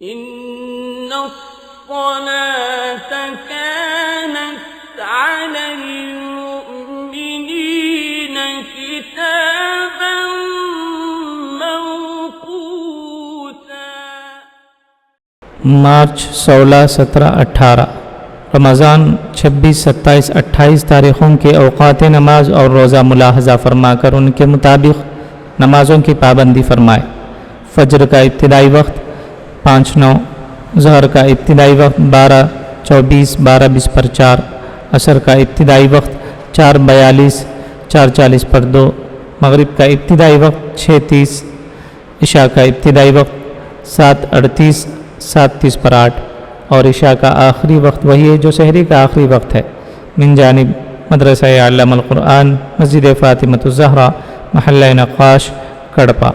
إن الصلاة كانت على المؤمنين كتابا موقوتا۔ مارچ 16، 17، 18 رمضان 26، 27، 28 تاریخوں کے اوقات نماز اور روزہ ملاحظہ فرما کر ان کے مطابق نمازوں کی پابندی فرمائے۔ فجر کا ابتدائی وقت 5:09، ظہر کا ابتدائی وقت 12:24، 12:20 پر 4، عصر کا ابتدائی وقت 4:42، 4:40 پر 2، مغرب کا ابتدائی وقت 6:30، عشاء کا ابتدائی وقت 7:38، 7:30 پر 8، اور عشاء کا آخری وقت وہی ہے جو سحری کا آخری وقت ہے۔ من جانب مدرسہ علامہ القرآن، مسجد فاطمۃ الزہرا، محلہ نقاش، کڑپا۔